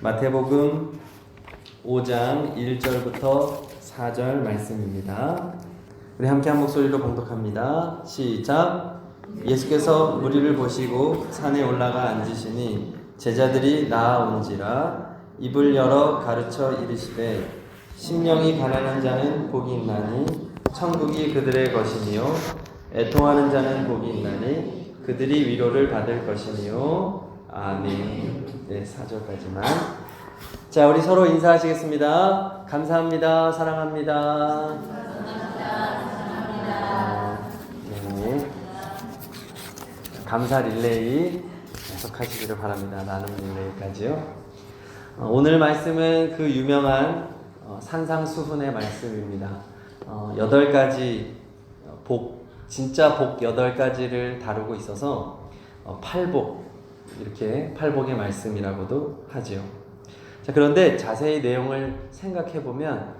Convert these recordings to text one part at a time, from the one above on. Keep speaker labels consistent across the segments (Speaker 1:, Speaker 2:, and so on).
Speaker 1: 마태복음 5장 1절부터 4절 말씀입니다. 우리 함께 한 목소리로 봉독합니다. 시작. 예수께서 무리를 보시고 산에 올라가 앉으시니 제자들이 나아온지라 입을 열어 가르쳐 이르시되 심령이 가난한 자는 복이 있나니 천국이 그들의 것이니요 애통하는 자는 복이 있나니 그들이 위로를 받을 것이니요. 아멘. 네, 4절까지만. 자, 우리 서로 인사하시겠습니다. 감사합니다. 사랑합니다. 네. 감사 릴레이 계속하시기를 바랍니다. 나눔 릴레이까지요. 오늘 말씀은 그 유명한 산상수훈의 말씀입니다. 8가지 진짜 복 8가지를 다루고 있어서 팔복, 이렇게 팔복의 말씀이라고도 하지요. 자, 그런데 자세히 내용을 생각해 보면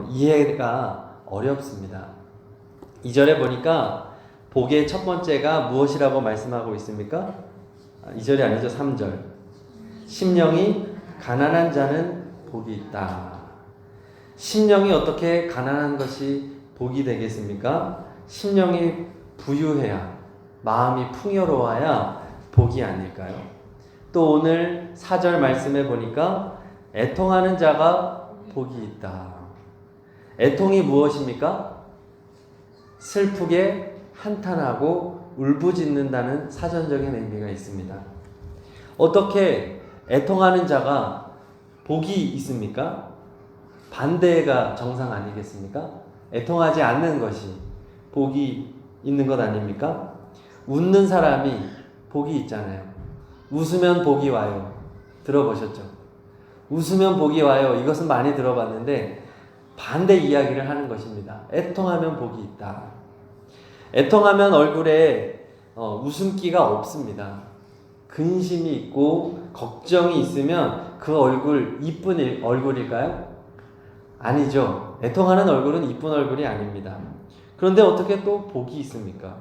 Speaker 1: 이해가 어렵습니다. 2절에 보니까 복의 첫 번째가 무엇이라고 말씀하고 있습니까? 2절이 아니죠. 3절. 심령이 가난한 자는 복이 있다. 심령이 어떻게 가난한 것이 복이 되겠습니까? 심령이 부유해야, 마음이 풍요로워야 복이 아닐까요? 또 오늘 4절 말씀에 보니까 애통하는 자가 복이 있다. 애통이 무엇입니까? 슬프게 한탄하고 울부짖는다는 사전적인 의미가 있습니다. 어떻게 애통하는 자가 복이 있습니까? 반대가 정상 아니겠습니까? 애통하지 않는 것이 복이 있는 것 아닙니까? 웃는 사람이 복이 있잖아요. 웃으면 복이 와요. 들어보셨죠? 웃으면 복이 와요. 이것은 많이 들어봤는데 반대 이야기를 하는 것입니다. 애통하면 복이 있다. 애통하면 얼굴에 웃음기가 없습니다. 근심이 있고 걱정이 있으면 그 얼굴 이쁜 얼굴일까요? 아니죠. 애통하는 얼굴은 이쁜 얼굴이 아닙니다. 그런데 어떻게 또 복이 있습니까?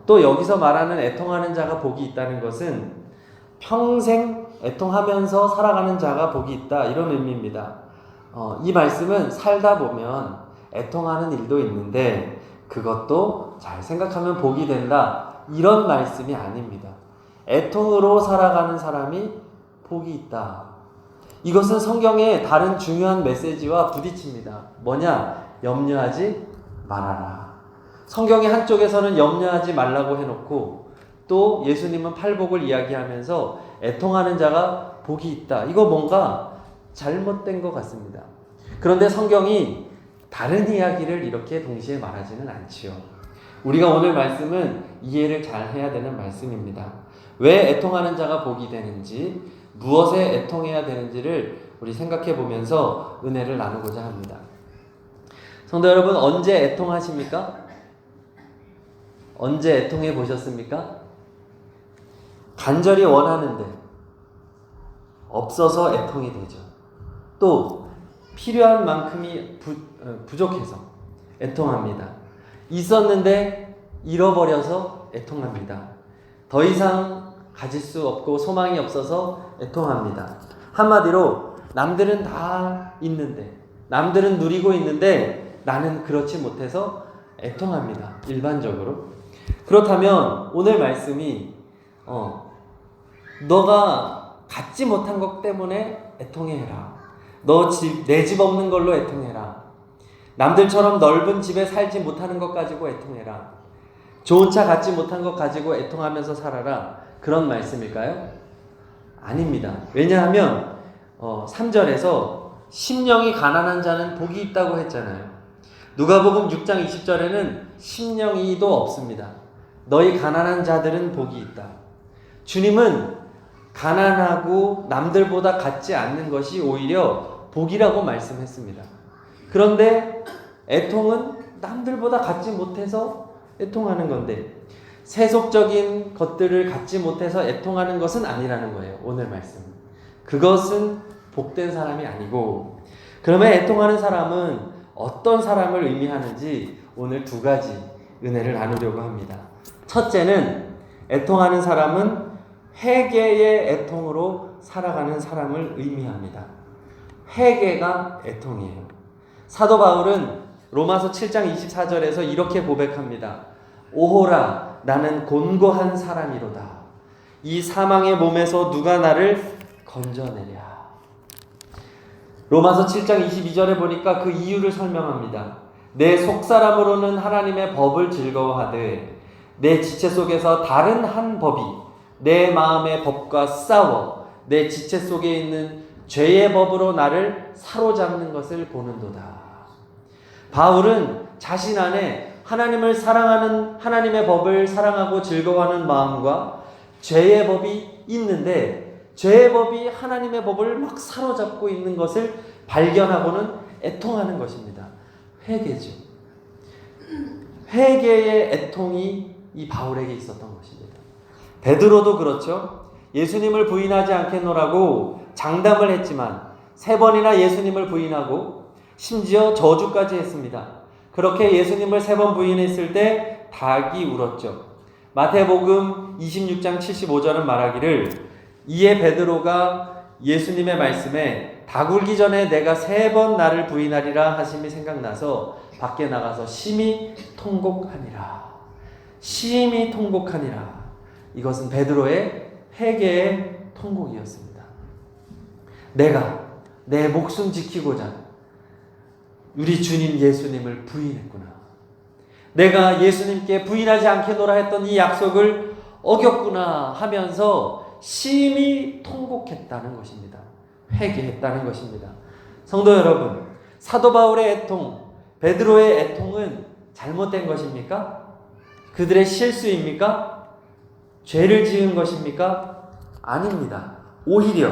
Speaker 1: 또 여기서 말하는 애통하는 자가 복이 있다는 것은 평생 애통하면서 살아가는 자가 복이 있다, 이런 의미입니다. 이 말씀은 살다 보면 애통하는 일도 있는데 그것도 잘 생각하면 복이 된다, 이런 말씀이 아닙니다. 애통으로 살아가는 사람이 복이 있다. 이것은 성경의 다른 중요한 메시지와 부딪힙니다. 뭐냐? 염려하지 말아라. 성경의 한쪽에서는 염려하지 말라고 해놓고 또 예수님은 팔복을 이야기하면서 애통하는 자가 복이 있다. 이거 뭔가 잘못된 것 같습니다. 그런데 성경이 다른 이야기를 이렇게 동시에 말하지는 않지요. 우리가 오늘 말씀은 이해를 잘 해야 되는 말씀입니다. 왜 애통하는 자가 복이 되는지, 무엇에 애통해야 되는지를 우리 생각해 보면서 은혜를 나누고자 합니다. 성도 여러분, 언제 애통하십니까? 언제 애통해 보셨습니까? 간절히 원하는데 없어서 애통이 되죠. 또 필요한 만큼이 부족해서 애통합니다. 있었는데 잃어버려서 애통합니다. 더 이상 가질 수 없고 소망이 없어서 애통합니다. 한마디로 남들은 다 있는데, 남들은 누리고 있는데 나는 그렇지 못해서 애통합니다. 일반적으로. 그렇다면 오늘 말씀이 너가 갖지 못한 것 때문에 애통해라. 내 집 없는 걸로 애통해라. 남들처럼 넓은 집에 살지 못하는 것 가지고 애통해라. 좋은 차 갖지 못한 것 가지고 애통하면서 살아라. 그런 말씀일까요? 아닙니다. 왜냐하면 3절에서 심령이 가난한 자는 복이 있다고 했잖아요. 누가복음 6장 20절에는 심령이도 없습니다. 너희 가난한 자들은 복이 있다. 주님은 가난하고 남들보다 갖지 않는 것이 오히려 복이라고 말씀했습니다. 그런데 애통은 남들보다 갖지 못해서 애통하는 건데, 세속적인 것들을 갖지 못해서 애통하는 것은 아니라는 거예요. 오늘 말씀. 그것은 복된 사람이 아니고, 그러면 애통하는 사람은 어떤 사람을 의미하는지 오늘 2가지 은혜를 나누려고 합니다. 첫째는 애통하는 사람은 회개의 애통으로 살아가는 사람을 의미합니다. 회개가 애통이에요. 사도 바울은 로마서 7장 24절에서 이렇게 고백합니다. 오호라 나는 곤고한 사람이로다. 이 사망의 몸에서 누가 나를 건져내랴. 로마서 7장 22절에 보니까 그 이유를 설명합니다. 내 속사람으로는 하나님의 법을 즐거워하되 내 지체 속에서 다른 한 법이 내 마음의 법과 싸워 내 지체 속에 있는 죄의 법으로 나를 사로잡는 것을 보는도다. 바울은 자신 안에 하나님을 사랑하는 하나님의 법을 사랑하고 즐거워하는 마음과 죄의 법이 있는데 죄의 법이 하나님의 법을 막 사로잡고 있는 것을 발견하고는 애통하는 것입니다. 회개죠. 회개의 애통이 이 바울에게 있었던 것입니다. 베드로도 그렇죠. 예수님을 부인하지 않겠노라고 장담을 했지만 3번이나 예수님을 부인하고 심지어 저주까지 했습니다. 그렇게 예수님을 3번 부인했을 때 닭이 울었죠. 마태복음 26장 75절은 말하기를 이에 베드로가 예수님의 말씀에 닭 울기 전에 내가 3번 나를 부인하리라 하심이 생각나서 밖에 나가서 심히 통곡하니라. 심히 통곡하니라. 이것은 베드로의 회개의 통곡이었습니다. 내가 내 목숨 지키고자 우리 주님 예수님을 부인했구나. 내가 예수님께 부인하지 않겠노라 했던 이 약속을 어겼구나 하면서 심히 통곡했다는 것입니다. 회개했다는 것입니다. 성도 여러분, 사도 바울의 애통, 베드로의 애통은 잘못된 것입니까? 그들의 실수입니까? 죄를 지은 것입니까? 아닙니다. 오히려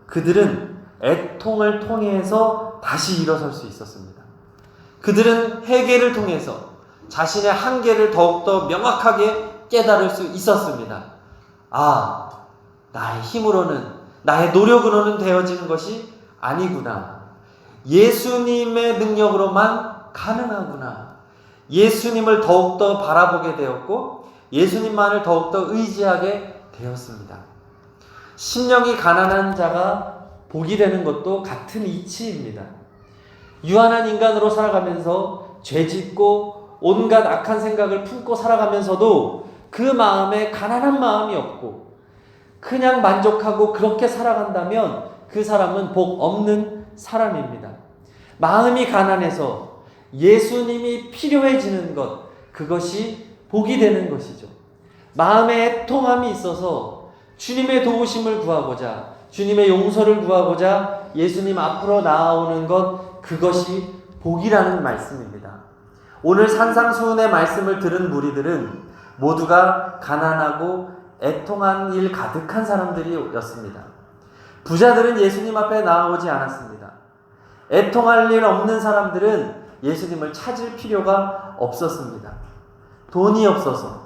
Speaker 1: 그들은 애통을 통해서 다시 일어설 수 있었습니다. 그들은 회개를 통해서 자신의 한계를 더욱더 명확하게 깨달을 수 있었습니다. 아, 나의 힘으로는, 나의 노력으로는 되어지는 것이 아니구나. 예수님의 능력으로만 가능하구나. 예수님을 더욱더 바라보게 되었고 예수님만을 더욱더 의지하게 되었습니다. 심령이 가난한 자가 복이 되는 것도 같은 이치입니다. 유한한 인간으로 살아가면서 죄짓고 온갖 악한 생각을 품고 살아가면서도 그 마음에 가난한 마음이 없고 그냥 만족하고 그렇게 살아간다면 그 사람은 복 없는 사람입니다. 마음이 가난해서 예수님이 필요해지는 것, 그것이 복이 되는 것이죠. 마음에 애통함이 있어서 주님의 도우심을 구하고자, 주님의 용서를 구하고자 예수님 앞으로 나아오는 것, 그것이 복이라는 말씀입니다. 오늘 산상수훈의 말씀을 들은 무리들은 모두가 가난하고 애통한 일 가득한 사람들이었습니다. 부자들은 예수님 앞에 나아오지 않았습니다. 애통할 일 없는 사람들은 예수님을 찾을 필요가 없었습니다. 돈이 없어서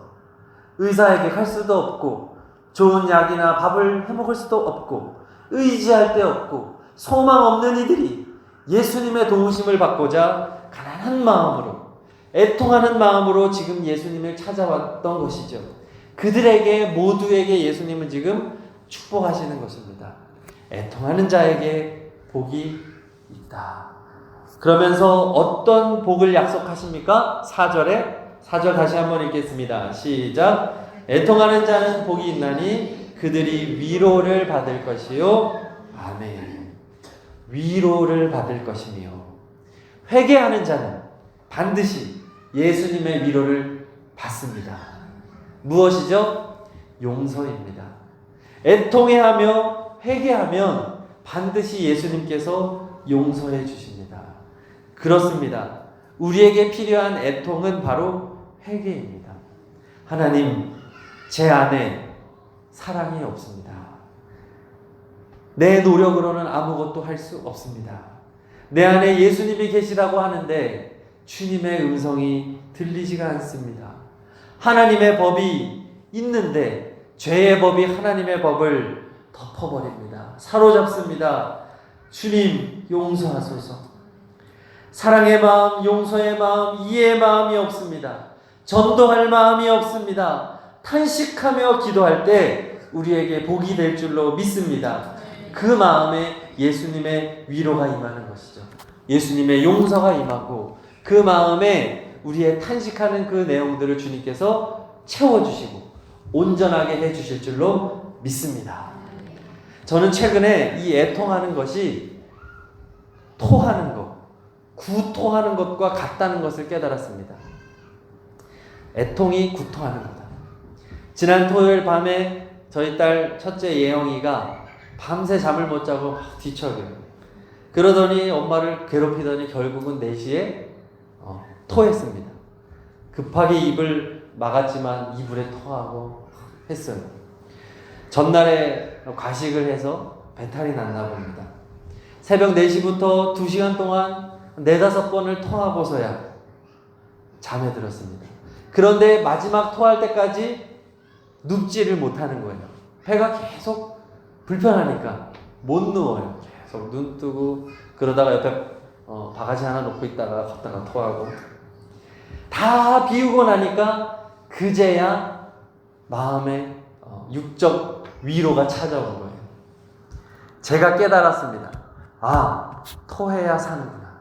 Speaker 1: 의사에게 갈 수도 없고 좋은 약이나 밥을 해먹을 수도 없고 의지할 데 없고 소망 없는 이들이 예수님의 도우심을 받고자 가난한 마음으로 애통하는 마음으로 지금 예수님을 찾아왔던 것이죠. 그들에게 모두에게 예수님은 지금 축복하시는 것입니다. 애통하는 자에게 복이 있다. 그러면서 어떤 복을 약속하십니까? 4절 다시 한번 읽겠습니다. 시작. 애통하는 자는 복이 있나니 그들이 위로를 받을 것이요. 아멘. 위로를 받을 것이며 회개하는 자는 반드시 예수님의 위로를 받습니다. 무엇이죠? 용서입니다. 애통해하며 회개하면 반드시 예수님께서 용서해 주십니다. 그렇습니다. 우리에게 필요한 애통은 바로 회개입니다. 하나님, 제 안에 사랑이 없습니다. 내 노력으로는 아무것도 할 수 없습니다. 내 안에 예수님이 계시다고 하는데 주님의 음성이 들리지가 않습니다. 하나님의 법이 있는데 죄의 법이 하나님의 법을 덮어버립니다. 사로잡습니다. 주님 용서하소서. 사랑의 마음, 용서의 마음, 이해의 마음이 없습니다. 전도할 마음이 없습니다. 탄식하며 기도할 때 우리에게 복이 될 줄로 믿습니다. 그 마음에 예수님의 위로가 임하는 것이죠. 예수님의 용서가 임하고 그 마음에 우리의 탄식하는 그 내용들을 주님께서 채워주시고 온전하게 해주실 줄로 믿습니다. 저는 최근에 이 애통하는 것이 토하는 것, 구토하는 것과 같다는 것을 깨달았습니다. 애통이 구토하는 거다. 지난 토요일 밤에 저희 딸 첫째 예영이가 밤새 잠을 못 자고 막 뒤척여요. 그러더니 엄마를 괴롭히더니 결국은 4시에 토했습니다. 급하게 입을 막았지만 이불에 토하고 했어요. 전날에 과식을 해서 배탈이 났나 봅니다. 새벽 4시부터 2시간 동안 4-5번을 토하고서야 잠에 들었습니다. 그런데 마지막 토할 때까지 눕지를 못하는 거예요. 배가 계속 불편하니까 못 누워요. 계속 눈 뜨고 그러다가 옆에 바가지 하나 놓고 있다가 걷다가 토하고 다 비우고 나니까 그제야 마음에 육적 위로가 찾아온 거예요. 제가 깨달았습니다. 아, 토해야 사는구나.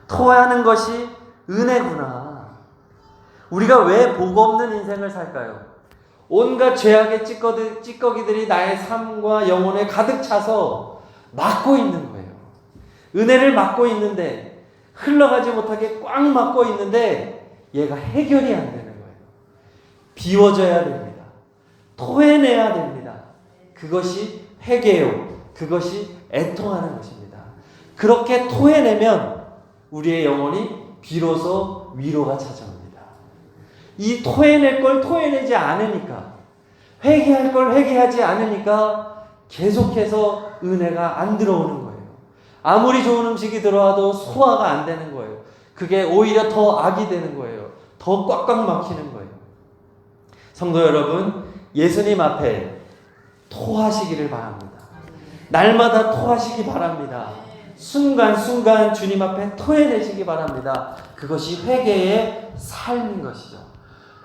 Speaker 1: 토하는 것이 은혜구나. 우리가 왜 복 없는 인생을 살까요? 온갖 죄악의 찌꺼기들이 나의 삶과 영혼에 가득 차서 막고 있는 거예요. 은혜를 막고 있는데, 흘러가지 못하게 꽉 막고 있는데 얘가 해결이 안 되는 거예요. 비워져야 됩니다. 토해내야 됩니다. 그것이 회개요. 그것이 애통하는 것입니다. 그렇게 토해내면 우리의 영혼이 비로소 위로가 찾아옵니다. 이 토해낼 걸 토해내지 않으니까, 회개할 걸 회개하지 않으니까 계속해서 은혜가 안 들어오는 거예요. 아무리 좋은 음식이 들어와도 소화가 안 되는 거예요. 그게 오히려 더 악이 되는 거예요. 더 꽉꽉 막히는 거예요. 성도 여러분, 예수님 앞에 토하시기를 바랍니다. 날마다 토하시기 바랍니다. 순간순간 주님 앞에 토해내시기 바랍니다. 그것이 회개의 삶인 것이죠.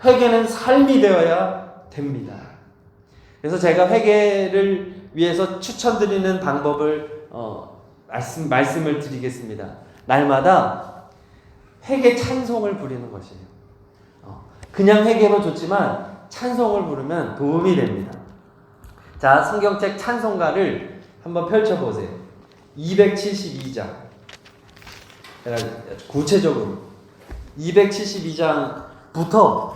Speaker 1: 회개는 삶이 되어야 됩니다. 그래서 제가 회개를 위해서 추천드리는 방법을 말씀을 드리겠습니다. 날마다 회개 찬송을 부리는 것이에요. 그냥 회개도 좋지만 찬송을 부르면 도움이 됩니다. 자, 성경책 찬송가를 한번 펼쳐보세요. 272장. 구체적으로 272장부터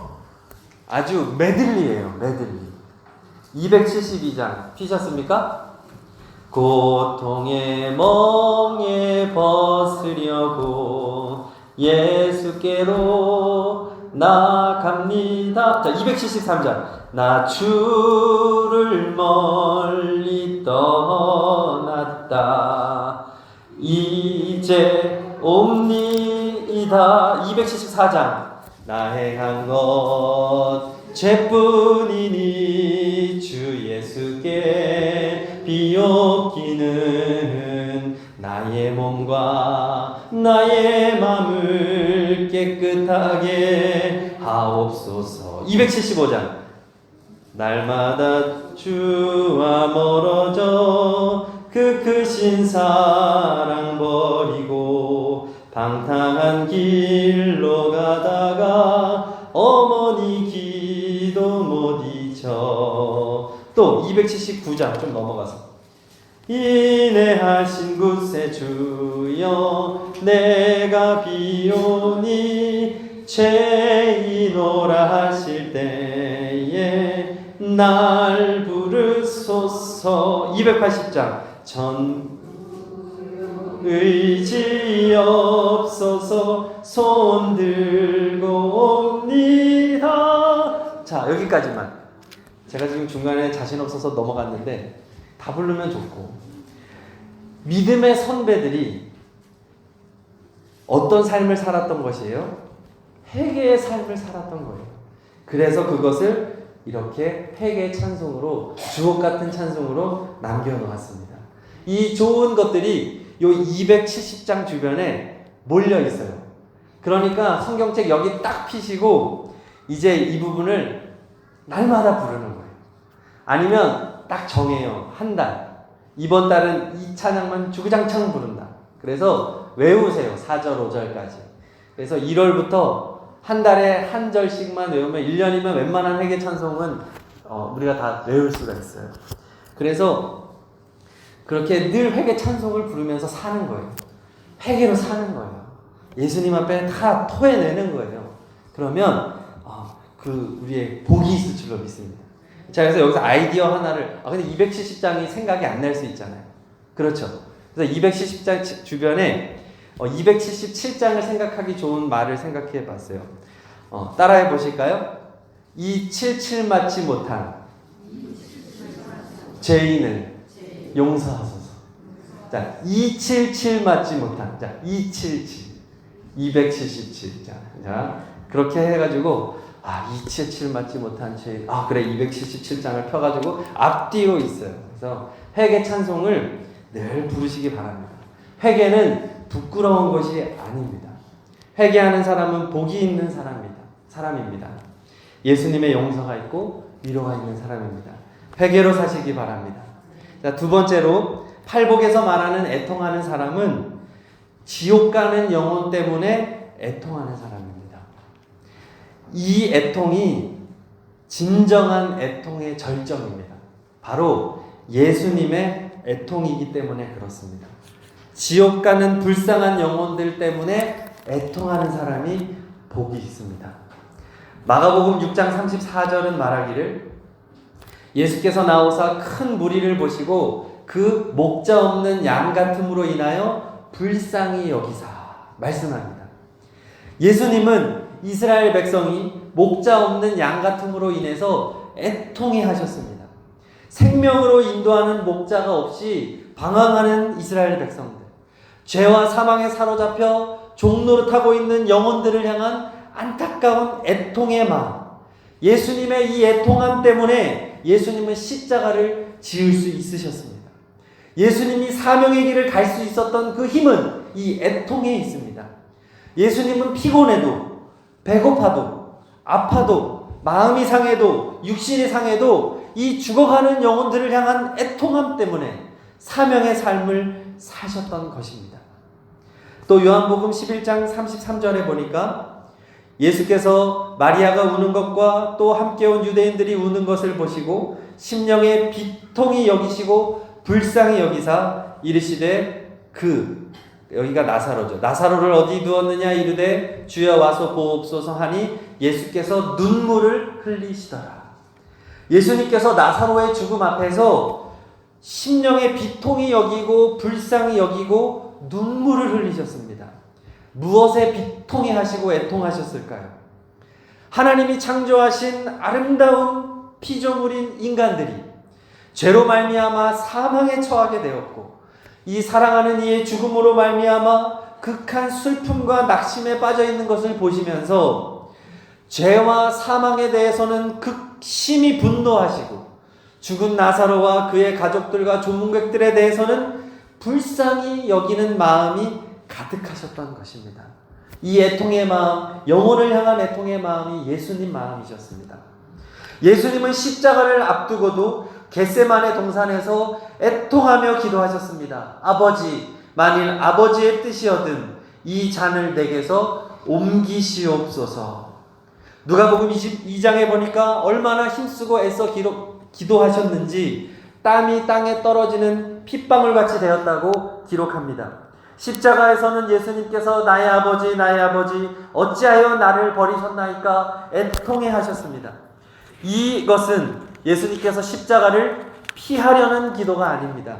Speaker 1: 아주 메들리예요. 메들리. 272장 피셨습니까? 고통의 멍에 벗으려고 예수께로 나갑니다. 자, 273장. 나 주를 멀리 떠났다. 이제 옵니다. 274장. 나 행한 것 죄뿐이니 주 예수께 비옵기는 나의 몸과 나의 마음을 깨끗하게 하옵소서. 275장. 날마다 주와 멀어져 그 크신 사랑 버리고 방탕한 길로 가다가 어머니 기도 못 잊어. 또 279장 좀 넘어가서 인내하신 굳세 주여 내가 비오니 죄인오라 하실 때에 날 부르소서. 280장 전 의지 없어서 손 들고 옵니다. 자, 여기까지만. 제가 지금 중간에 자신 없어서 넘어갔는데 다 부르면 좋고, 믿음의 선배들이 어떤 삶을 살았던 것이에요? 회개의 삶을 살았던 거예요. 그래서 그것을 이렇게 회개의 찬송으로, 주옥 같은 찬송으로 남겨놓았습니다. 이 좋은 것들이 요 270장 주변에 몰려 있어요. 그러니까 성경책 여기 딱 피시고 이제 이 부분을 날마다 부르는 거예요. 아니면 딱 정해요. 한 달. 이번 달은 이 찬양만 주구장창 부른다. 그래서 외우세요. 4절, 5절까지. 그래서 1월부터 한 달에 한 절씩만 외우면 1년이면 웬만한 회개 찬송은 우리가 다 외울 수가 있어요. 그래서 그렇게 늘 회개 찬송을 부르면서 사는 거예요. 회개로 사는 거예요. 예수님 앞에 다 토해내는 거예요. 그러면 우리의 복이 있을 줄로 믿습니다. 자, 그래서 여기서 아이디어 하나를 근데 270장이 생각이 안 날 수 있잖아요. 그렇죠. 그래서 270장 주변에 277장을 생각하기 좋은 말을 생각해 봤어요. 따라해 보실까요? 277 맞지 못한 죄인을 용서하소서. 자, 277 맞지 못한. 자, 277. 277. 자, 그렇게 해가지고, 277 맞지 못한 죄인. 그래, 277장을 펴가지고 앞뒤로 있어요. 그래서 회개 찬송을 늘 부르시기 바랍니다. 회개는 부끄러운 것이 아닙니다. 회개하는 사람은 복이 있는 사람입니다. 예수님의 용서가 있고 위로가 있는 사람입니다. 회개로 사시기 바랍니다. 자, 두 번째로 팔복에서 말하는 애통하는 사람은 지옥 가는 영혼 때문에 애통하는 사람입니다. 이 애통이 진정한 애통의 절정입니다. 바로 예수님의 애통이기 때문에 그렇습니다. 지옥 가는 불쌍한 영혼들 때문에 애통하는 사람이 복이 있습니다. 마가복음 6장 34절은 말하기를 예수께서 나오사 큰 무리를 보시고 그 목자 없는 양 같음으로 인하여 불쌍히 여기사 말씀합니다. 예수님은 이스라엘 백성이 목자 없는 양 같음으로 인해서 애통해 하셨습니다. 생명으로 인도하는 목자가 없이 방황하는 이스라엘 백성들, 죄와 사망에 사로잡혀 종노릇하고 있는 영혼들을 향한 안타까운 애통의 마음, 예수님의 이 애통함 때문에 예수님은 십자가를 지을 수 있으셨습니다. 예수님이 사명의 길을 갈 수 있었던 그 힘은 이 애통에 있습니다. 예수님은 피곤해도, 배고파도, 아파도, 마음이 상해도, 육신이 상해도 이 죽어가는 영혼들을 향한 애통함 때문에 사명의 삶을 사셨던 것입니다. 또 요한복음 11장 33절에 보니까 예수께서 마리아가 우는 것과 또 함께 온 유대인들이 우는 것을 보시고 심령의 비통이 여기시고 불쌍히 여기사 이르시되 여기가 나사로죠. 나사로를 어디 두었느냐 이르되 주여 와서 보옵소서 하니 예수께서 눈물을 흘리시더라. 예수님께서 나사로의 죽음 앞에서 심령의 비통이 여기고 불쌍히 여기고 눈물을 흘리셨습니다. 무엇에 비통해 하시고 애통하셨을까요? 하나님이 창조하신 아름다운 피조물인 인간들이 죄로 말미암아 사망에 처하게 되었고 이 사랑하는 이의 죽음으로 말미암아 극한 슬픔과 낙심에 빠져 있는 것을 보시면서 죄와 사망에 대해서는 극심히 분노하시고 죽은 나사로와 그의 가족들과 조문객들에 대해서는 불쌍히 여기는 마음이 가득하셨던 것입니다. 이 애통의 마음, 영혼을 향한 애통의 마음이 예수님 마음이셨습니다. 예수님은 십자가를 앞두고도 겟세마네 동산에서 애통하며 기도하셨습니다. 아버지, 만일 아버지의 뜻이거든 이 잔을 내게서 옮기시옵소서. 누가복음 22장에 보니까 얼마나 힘쓰고 애써 기도하셨는지 땀이 땅에 떨어지는 핏방울같이 되었다고 기록합니다. 십자가에서는 예수님께서 나의 아버지 어찌하여 나를 버리셨나이까 애통해 하셨습니다. 이것은 예수님께서 십자가를 피하려는 기도가 아닙니다.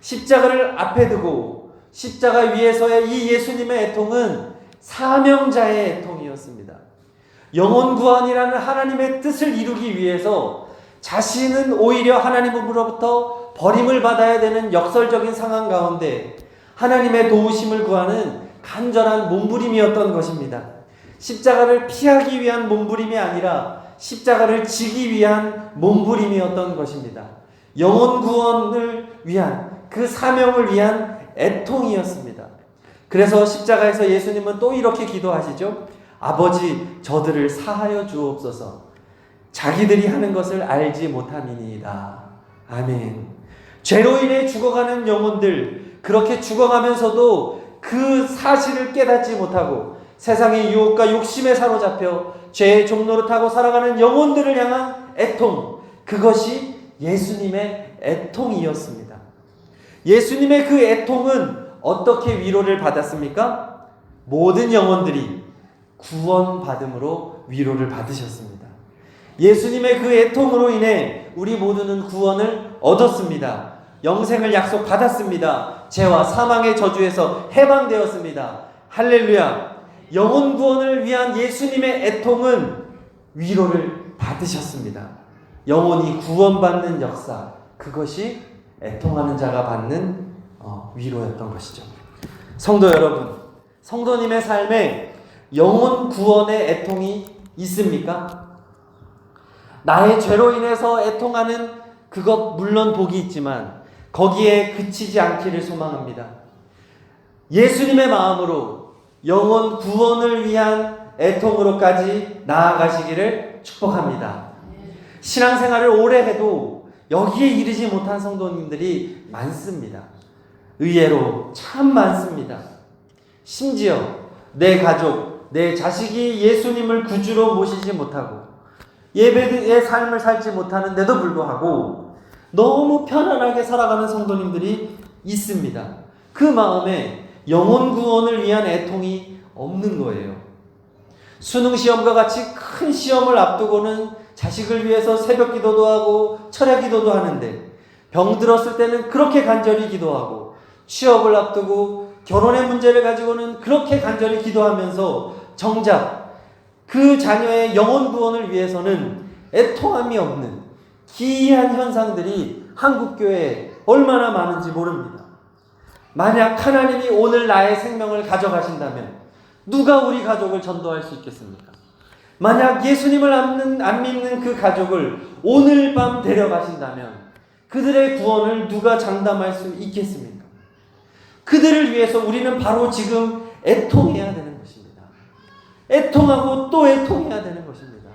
Speaker 1: 십자가를 앞에 두고 십자가 위에서의 이 예수님의 애통은 사명자의 애통이었습니다. 영혼 구원이라는 하나님의 뜻을 이루기 위해서 자신은 오히려 하나님으로부터 버림을 받아야 되는 역설적인 상황 가운데 하나님의 도우심을 구하는 간절한 몸부림이었던 것입니다. 십자가를 피하기 위한 몸부림이 아니라 십자가를 지기 위한 몸부림이었던 것입니다. 영혼 구원을 위한 그 사명을 위한 애통이었습니다. 그래서 십자가에서 예수님은 또 이렇게 기도하시죠. 아버지, 저들을 사하여 주옵소서. 자기들이 하는 것을 알지 못함이니이다. 아멘. 죄로 인해 죽어가는 영혼들, 그렇게 죽어가면서도 그 사실을 깨닫지 못하고 세상의 유혹과 욕심에 사로잡혀 죄의 종로를 타고 살아가는 영혼들을 향한 애통, 그것이 예수님의 애통이었습니다. 예수님의 그 애통은 어떻게 위로를 받았습니까? 모든 영혼들이 구원받음으로 위로를 받으셨습니다. 예수님의 그 애통으로 인해 우리 모두는 구원을 얻었습니다. 영생을 약속받았습니다. 죄와 사망의 저주에서 해방되었습니다. 할렐루야! 영혼 구원을 위한 예수님의 애통은 위로를 받으셨습니다. 영혼이 구원받는 역사, 그것이 애통하는 자가 받는 위로였던 것이죠. 성도 여러분, 성도님의 삶에 영혼 구원의 애통이 있습니까? 나의 죄로 인해서 애통하는 그것 물론 복이 있지만 거기에 그치지 않기를 소망합니다. 예수님의 마음으로 영혼 구원을 위한 애통으로까지 나아가시기를 축복합니다. 신앙생활을 오래 해도 여기에 이르지 못한 성도님들이 많습니다. 의외로 참 많습니다. 심지어 내 가족, 내 자식이 예수님을 구주로 모시지 못하고 예배의 삶을 살지 못하는데도 불구하고 너무 편안하게 살아가는 성도님들이 있습니다. 그 마음에 영혼 구원을 위한 애통이 없는 거예요. 수능 시험과 같이 큰 시험을 앞두고는 자식을 위해서 새벽 기도도 하고 철야 기도도 하는데 병 들었을 때는 그렇게 간절히 기도하고 취업을 앞두고 결혼의 문제를 가지고는 그렇게 간절히 기도하면서 정작 그 자녀의 영혼 구원을 위해서는 애통함이 없는 기이한 현상들이 한국교회에 얼마나 많은지 모릅니다. 만약 하나님이 오늘 나의 생명을 가져가신다면 누가 우리 가족을 전도할 수 있겠습니까? 만약 예수님을 안 믿는 그 가족을 오늘 밤 데려가신다면 그들의 구원을 누가 장담할 수 있겠습니까? 그들을 위해서 우리는 바로 지금 애통해야 되는 것입니다. 애통하고 또 애통해야 되는 것입니다.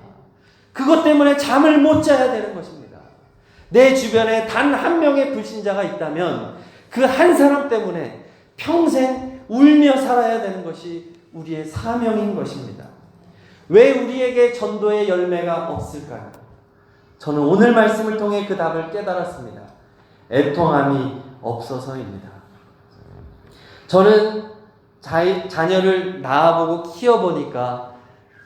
Speaker 1: 그것 때문에 잠을 못 자야 되는 것입니다. 내 주변에 단 한 명의 불신자가 있다면 그 한 사람 때문에 평생 울며 살아야 되는 것이 우리의 사명인 것입니다. 왜 우리에게 전도의 열매가 없을까요? 저는 오늘 말씀을 통해 그 답을 깨달았습니다. 애통함이 없어서입니다. 저는 자녀를 낳아보고 키워보니까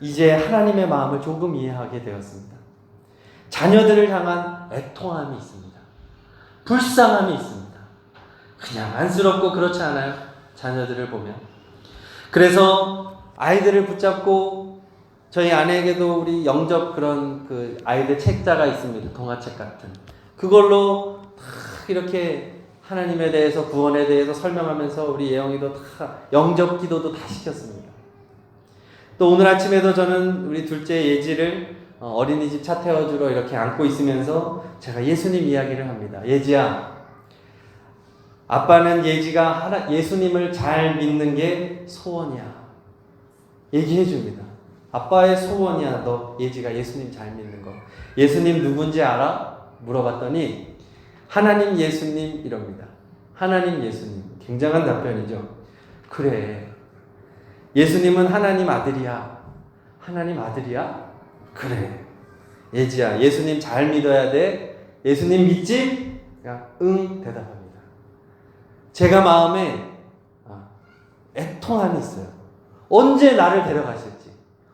Speaker 1: 이제 하나님의 마음을 조금 이해하게 되었습니다. 자녀들을 향한 애통함이 있습니다. 불쌍함이 있습니다. 그냥 안쓰럽고 그렇지 않아요? 자녀들을 보면. 그래서 아이들을 붙잡고 저희 아내에게도 우리 영접 그런 그 아이들 책자가 있습니다. 동화책 같은. 그걸로 다 이렇게 하나님에 대해서 구원에 대해서 설명하면서 우리 예영이도 다 영접 기도도 다 시켰습니다. 또 오늘 아침에도 저는 우리 둘째 예지를 어린이집 차 태워주러 이렇게 안고 있으면서 제가 예수님 이야기를 합니다. 예지야, 아빠는 예지가 예수님을 잘 믿는 게 소원이야. 얘기해 줍니다. 아빠의 소원이야. 너 예지가 예수님 잘 믿는 거. 예수님 누군지 알아? 물어봤더니 하나님 예수님 이럽니다. 하나님 예수님. 굉장한 답변이죠. 그래. 예수님은 하나님 아들이야. 하나님 아들이야? 그래. 예지야, 예수님 잘 믿어야 돼. 예수님 믿지? 응 대답합니다. 제가 마음에 애통함이 있어요. 언제 나를 데려가실지,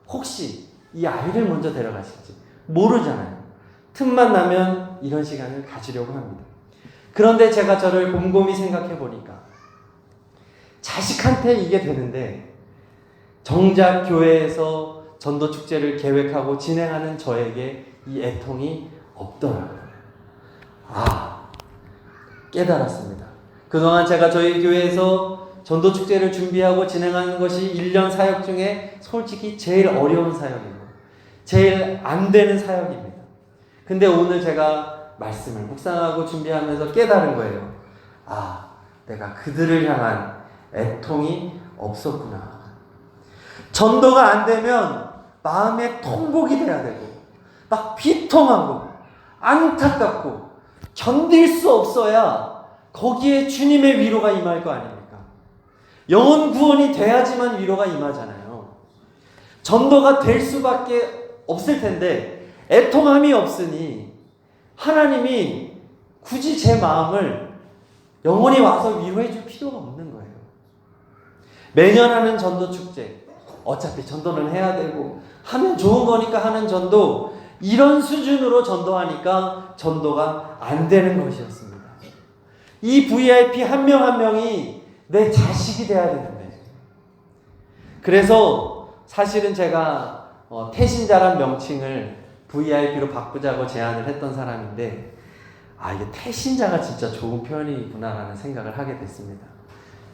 Speaker 1: 혹시 이 아이를 먼저 데려가실지 모르잖아요. 틈만 나면 이런 시간을 가지려고 합니다. 그런데 제가 저를 곰곰이 생각해 보니까 자식한테 이게 되는데 정작 교회에서 전도 축제를 계획하고 진행하는 저에게 이 애통이 없더라고요. 깨달았습니다. 그동안 제가 저희 교회에서 전도 축제를 준비하고 진행하는 것이 1년 사역 중에 솔직히 제일 어려운 사역이고 제일 안 되는 사역입니다. 근데 오늘 제가 말씀을 묵상하고 준비하면서 깨달은 거예요. 내가 그들을 향한 애통이 없었구나. 전도가 안 되면 마음에 통곡이 돼야 되고 막 비통하고 안타깝고 견딜 수 없어야 거기에 주님의 위로가 임할 거 아닙니까? 영혼 구원이 돼야지만 위로가 임하잖아요. 전도가 될 수밖에 없을 텐데 애통함이 없으니 하나님이 굳이 제 마음을 영혼이 와서 위로해 줄 필요가 없는 거예요. 매년 하는 전도 축제, 어차피 전도는 해야 되고 하면 좋은 거니까 하는 전도, 이런 수준으로 전도하니까 전도가 안 되는 것이었습니다. 이 VIP 한 명 한 명이 내 자식이 돼야 되는데, 그래서 사실은 제가 태신자란 명칭을 VIP로 바꾸자고 제안을 했던 사람인데, 이게 태신자가 진짜 좋은 표현이구나라는 생각을 하게 됐습니다.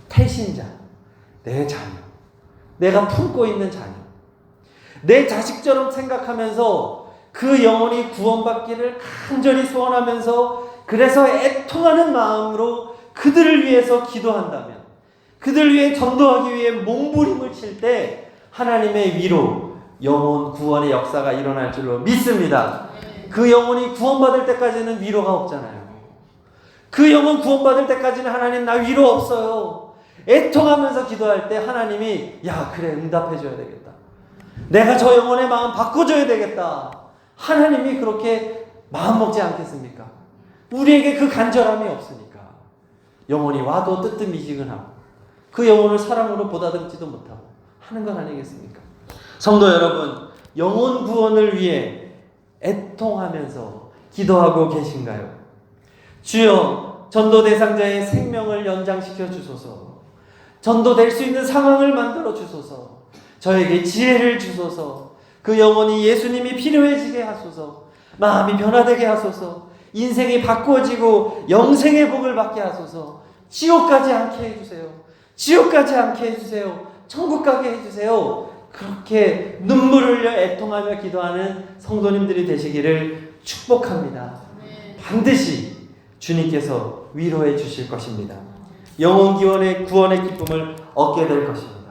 Speaker 1: 태신자, 내 자녀, 내가 품고 있는 자녀, 내 자식처럼 생각하면서 그 영혼이 구원받기를 간절히 소원하면서, 그래서 애통하는 마음으로 그들을 위해서 기도한다면, 그들을 위해 전도하기 위해 몸부림을 칠 때 하나님의 위로, 영혼 구원의 역사가 일어날 줄로 믿습니다. 그 영혼이 구원받을 때까지는 위로가 없잖아요. 그 영혼 구원받을 때까지는 하나님 나 위로 없어요. 애통하면서 기도할 때 하나님이 야 그래 응답해줘야 되겠다. 내가 저 영혼의 마음 바꿔줘야 되겠다. 하나님이 그렇게 마음먹지 않겠습니까? 우리에게 그 간절함이 없으니까 영혼이 와도 뜨뜻미지근하고 그 영혼을 사랑으로 보다듬지도 못하고 하는 건 아니겠습니까? 성도 여러분, 영혼 구원을 위해 애통하면서 기도하고 계신가요? 주여, 전도 대상자의 생명을 연장시켜 주소서. 전도될 수 있는 상황을 만들어 주소서. 저에게 지혜를 주소서. 그 영혼이 예수님이 필요해지게 하소서. 마음이 변화되게 하소서. 인생이 바꾸어지고 영생의 복을 받게 하소서. 지옥 가지 않게 해주세요. 지옥 가지 않게 해주세요. 천국 가게 해주세요. 그렇게 눈물을 흘려 애통하며 기도하는 성도님들이 되시기를 축복합니다. 반드시 주님께서 위로해 주실 것입니다. 영혼 구원의 기쁨을 얻게 될 것입니다.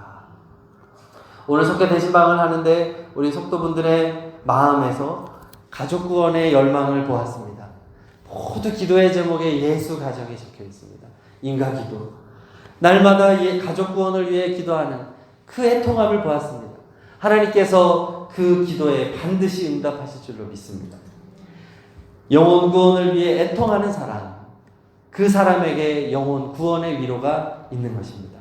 Speaker 1: 오늘 속회 대신방을 하는데 우리 속도분들의 마음에서 가족 구원의 열망을 보았습니다. 모두 기도의 제목에 예수 가정이 적혀 있습니다. 인가기도. 날마다 가족 구원을 위해 기도하는 그 애통함을 보았습니다. 하나님께서 그 기도에 반드시 응답하실 줄로 믿습니다. 영혼 구원을 위해 애통하는 사람, 그 사람에게 영혼 구원의 위로가 있는 것입니다.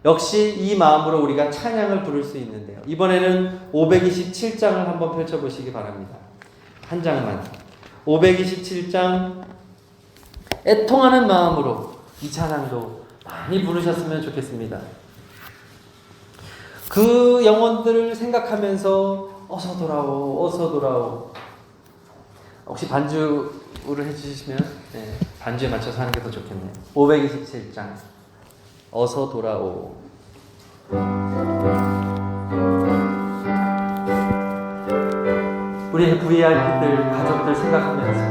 Speaker 1: 역시 이 마음으로 우리가 찬양을 부를 수 있는데요. 이번에는 527장을 한번 펼쳐보시기 바랍니다. 한 장만. 527장, 애통하는 마음으로 이 찬양도 많이 부르셨으면 좋겠습니다. 그 영혼들을 생각하면서 어서 돌아오, 어서 돌아오. 혹시 반주를 해주시면 반주에 맞춰서 하는 게 더 좋겠네요. 527장 어서 돌아오. 우리 VIP들 가족들 생각하면서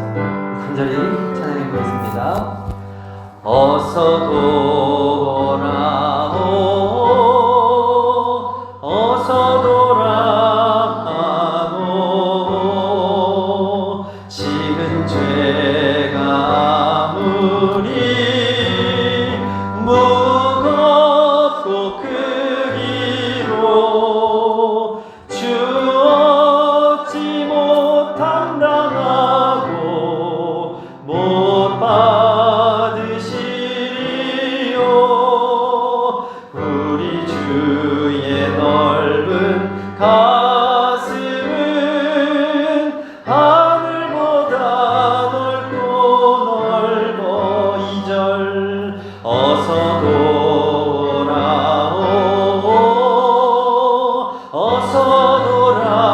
Speaker 1: 간절히 찬양해 보겠습니다. 어서 돌아오, 어서 돌아오. 지은 죄가 아무리 무겁고 크기로 주 얻지 못한다고 못 받으시리요. 우리 주의 넓은 가슴은 하늘보다 넓고 넓어. 2절 어서 돌아오, 어서 돌아와오.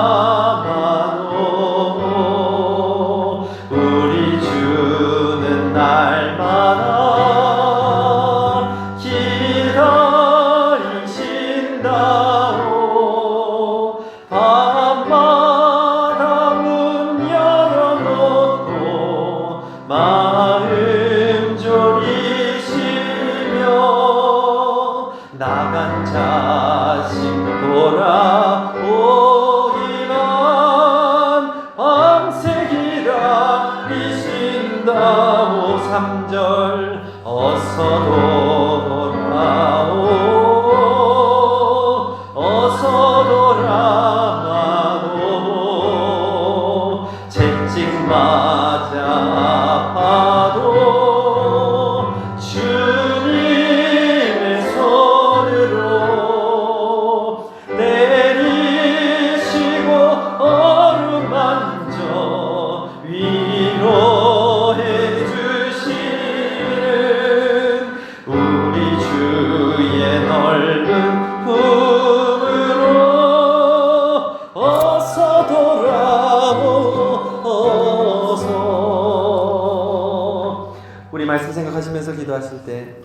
Speaker 1: 우리 주는 날마다 기다리신다오. 밤마다 문 열어놓고 마음 졸이시며 나간 자식 돌아오기란 밤새 기다리신다. 어서 돌아와오 채찍 맞아 봐도 주님의 손으로 내리시고 어루만져 위로해 주시는 우리 주의 넓은 품으로 어서 돌아오소서. 우리 말씀 생각하시면서 기도하실 때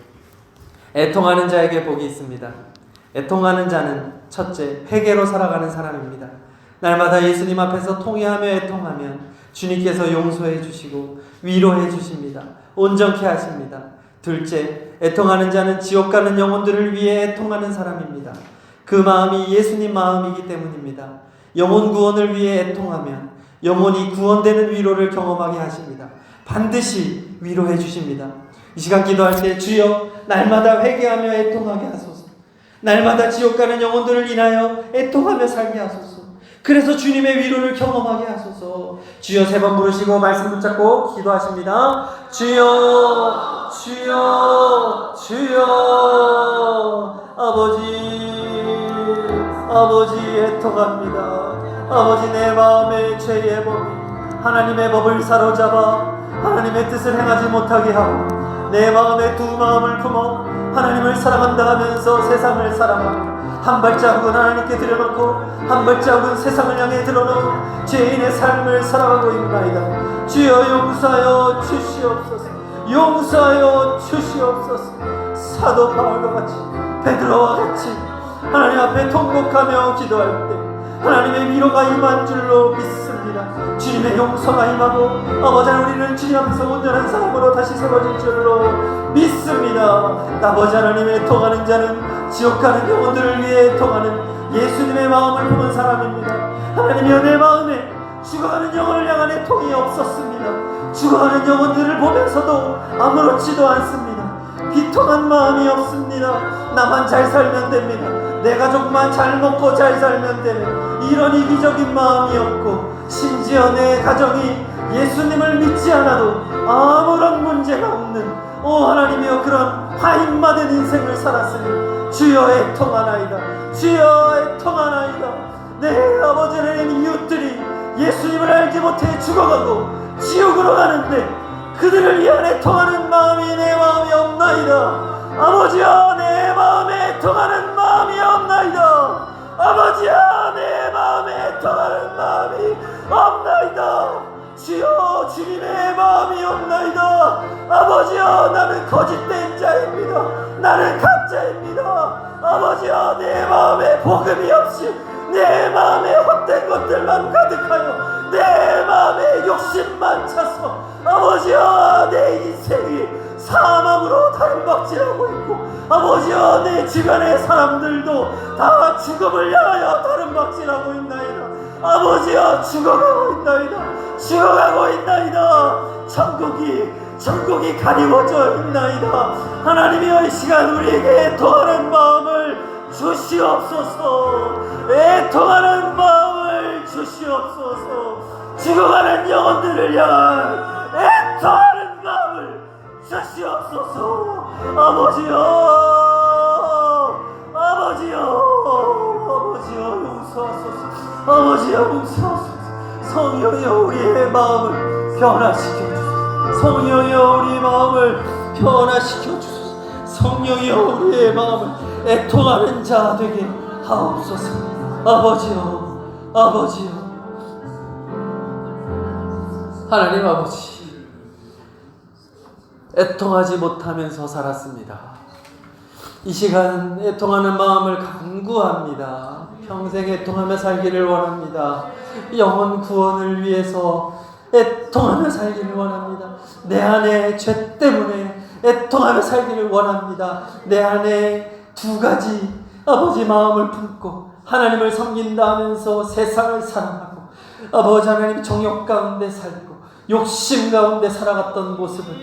Speaker 1: 애통하는 자에게 복이 있습니다. 애통하는 자는 첫째, 회개로 살아가는 사람입니다. 날마다 예수님 앞에서 통회하며 애통하면 주님께서 용서해 주시고 위로해 주십니다. 온전케 하십니다. 둘째, 애통하는 자는 지옥 가는 영혼들을 위해 애통하는 사람입니다. 그 마음이 예수님 마음이기 때문입니다. 영혼 구원을 위해 애통하면 영혼이 구원되는 위로를 경험하게 하십니다. 반드시 위로해 주십니다. 이 시간 기도할 때 주여 날마다 회개하며 애통하게 하소서. 날마다 지옥 가는 영혼들을 인하여 애통하며 살게 하소서. 그래서 주님의 위로를 경험하게 하소서. 주여 세 번 부르시고 말씀 붙잡고 기도하십니다. 주여 주여 주여. 아버지 애통합니다. 아버지 내 마음의 죄의 법이 하나님의 법을 사로잡아 하나님의 뜻을 행하지 못하게 하고 내 마음에 두 마음을 품어 하나님을 사랑한다 하면서 세상을 사랑하고 한 발자국은 하나님께 들여놓고 한 발자국은 세상을 향해 들어놓은 죄인의 삶을 살아가고 있나이다. 주여 용서하여 주시옵소서. 용서하여 주시옵소서. 사도 바울과 같이 베드로와 같이 하나님 앞에 통곡하며 기도할 때 하나님의 위로가 임한 줄로 믿습니다. 주님의 용서가 임하고 아버지 우리는 주님 앞에서 온전한 사람으로 다시 세워질 줄로 믿습니다. 아버지 하나님의 애통하는 자는 지옥 가는 영혼들을 위해 애통하는 예수님의 마음을 품은 사람입니다. 하나님이여 내 마음에 죽어가는 영혼을 향한 애통이 없었습니다. 죽어가는 영혼들을 보면서도 아무렇지도 않습니다. 비통한 마음이 없습니다. 나만 잘 살면 됩니다. 내 가족만 잘 먹고 잘 살면 되는 이런 이기적인 마음이 없고 심지어 내 가정이 예수님을 믿지 않아도 아무런 문제가 없는 하나님이여 그런 화인마된 인생을 살았으니 주여 애통하나이다. 주여 애통하나이다. 내 아버지 하나님 이웃들이 예수님을 알지 못해 죽어가고 지옥으로 가는데 그들을 위한 애통하는 마음이 내 마음이 없나이다. 아버지야 내 마음에 애통하는 마음이 없나이다. 아버지야 내 마음에 애통하는 마음이 없나이다. 주여 주님의 마음이 없나이다. 아버지야 나는 거짓된 자입니다. 나는 가짜입니다. 아버지야 내 마음에 복음이 없이 내 마음에 헛된 것들만 가득하여 내 마음에 욕심만 차서 아버지야 내 인생이 사망으로 다름박질하고 있고 아버지야 내 주변의 사람들도 다 죽음을 향하여 다름박질하고 있나이다. 아버지야 죽어가고 있나이다. 죽어가고 있나이다. 천국이 가리워져 있나이다. 하나님이여 이 시간 우리에게 애통하는 마음을 주시옵소서. 애통하는 마음을 주시옵소서. 죽어가는 영혼들을 향한 애통하는 마음을 주시옵소서. 아버지여 용서하소서. 아버지여 용서하소서. 성령이여 우리의 마음을 변화시켜주소서. 성령이여 우리의 마음을 변화시켜주소서. 성령이여 우리의 마음을 애통하는 자 되게 하옵소서. 아버지여 하나님 아버지 애통하지 못하면서 살았습니다. 이 시간 애통하는 마음을 간구합니다. 평생 애통하며 살기를 원합니다. 영혼 구원을 위해서 애통하며 살기를 원합니다. 내 안에 죄 때문에 애통하며 살기를 원합니다. 내 안에 두 가지 아버지 마음을 품고 하나님을 섬긴다 하면서 세상을 사랑하고 아버지 하나님 정욕 가운데 살고 욕심 가운데 살아갔던 모습을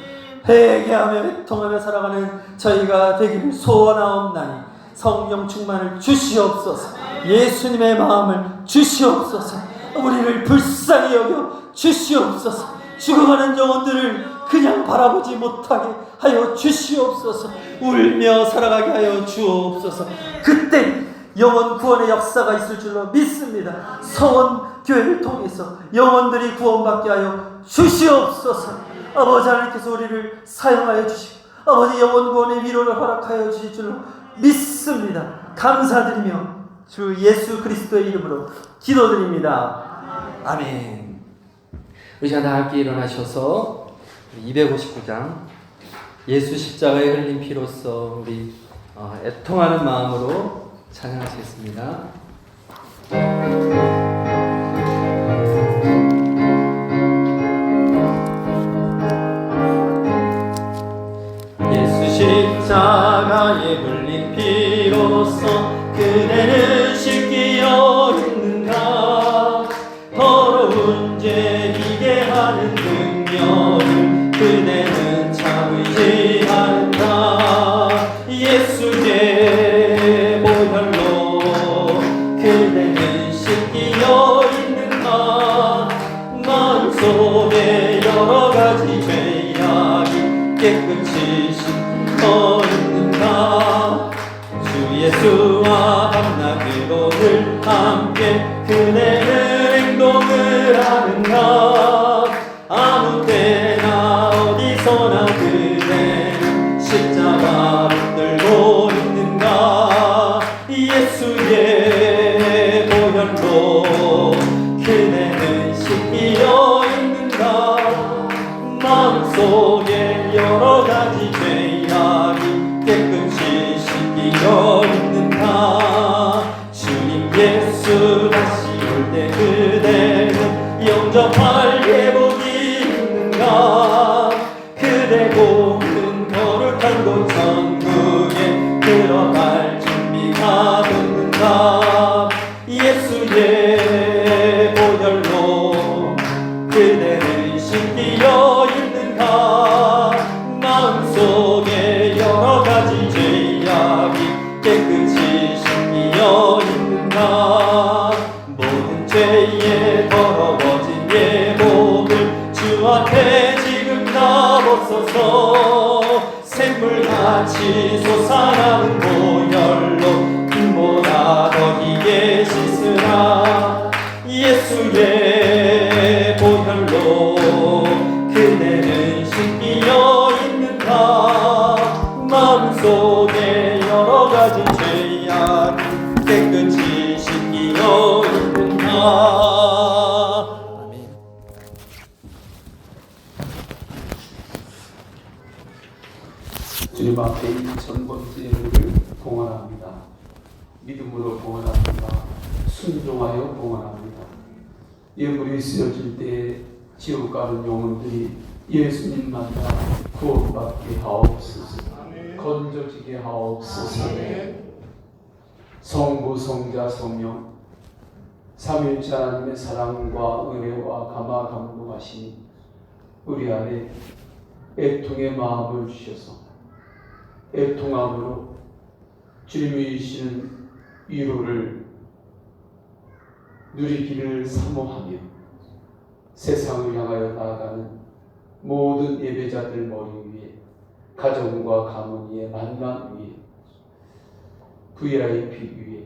Speaker 2: 회개하며 애통하며 살아가는 저희가 되기를 소원하옵나니 성령 충만을 주시옵소서. 예수님의 마음을 주시옵소서. 우리를 불쌍히 여겨 주시옵소서. 죽어가는 영혼들을 그냥 바라보지 못하게 하여 주시옵소서. 울며 살아가게 하여 주옵소서. 그때 영혼 구원의 역사가 있을 줄로 믿습니다. 성원 교회를 통해서 영혼들이 구원받게 하여 주시옵소서. 아버지 하나님께서 우리를 사용하여 주시고 아버지 영혼 구원의 위로를 허락하여 주실 줄로 믿습니다. 감사드리며 주 예수 그리스도의 이름으로 기도드립니다. 아멘.
Speaker 1: 우리 시간 다 함께 일어나셔서 259장 예수 십자가에 흘린 피로써 우리 애통하는 마음으로 찬양하시겠습니다.
Speaker 2: 예수 십자가에 흘린 피로써 그대는 씻기어 있는가. 더러운 죄 이게 하는 능력을 그대는 참으지 않는다. 예수의 보혈로 그대는 씻기어 있는가. 마음속에 여러 가지 죄악이 깨끗이 씻기어 있는가. 주 예수와 밤낮으로 늘 함께 그대는 행동을 하는가. 아무 때나 어디서나 그대는 십자가 붙들고 있는가. 예수의 보혈로 그대는 씻기어 있는가. 마음속에 여러 가지 죄악이 깨끗이 씻기어 있는가. 주님 예수 다시 올 때 그대는 영접할 예복이 있는가. 그대 고은 거룩한 곳 천국에 들어갈 준비가 됐는가. 예수의 보혈로 그대는 씻기어 있는가. 마음속에 여러 가지 죄악이 깨끗이 씻기어 있는가. 모든 죄에 더러워진 예복을 주 앞에 지금 다 벗어서 샘물같이 솟아나는 보혈로 금보다 더디게 씻으라. 예수의 보혈로 그대는 씻기어 있는가. 마음속에 여러 가지 죄악이 깨끗이 씻기어 있는가. 아멘.
Speaker 3: 주님 앞에 이 천 번째 예물을 봉헌합니다. 믿음으로 봉헌합니다. 순종하여 봉헌합니다. 예물이 쓰여질 때 지옥 가는 영혼들이 예수님 만나 구원받게 하옵소서. 건져지게 하옵소서. 성부 성자 성령 삼위일체 하나님의 사랑과 은혜와 감화 감동하시니 우리 안에 애통의 마음을 주셔서 애통함으로 주님이 주시는 위로를 누리기를 사모하며 세상을 향하여 나아가는 모든 예배자들 머리 위에 가정과 가문 위에 만남 위에 VIP 위에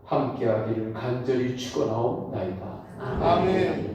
Speaker 3: 함께하기를 간절히 축원하옵나이다.
Speaker 4: 아멘.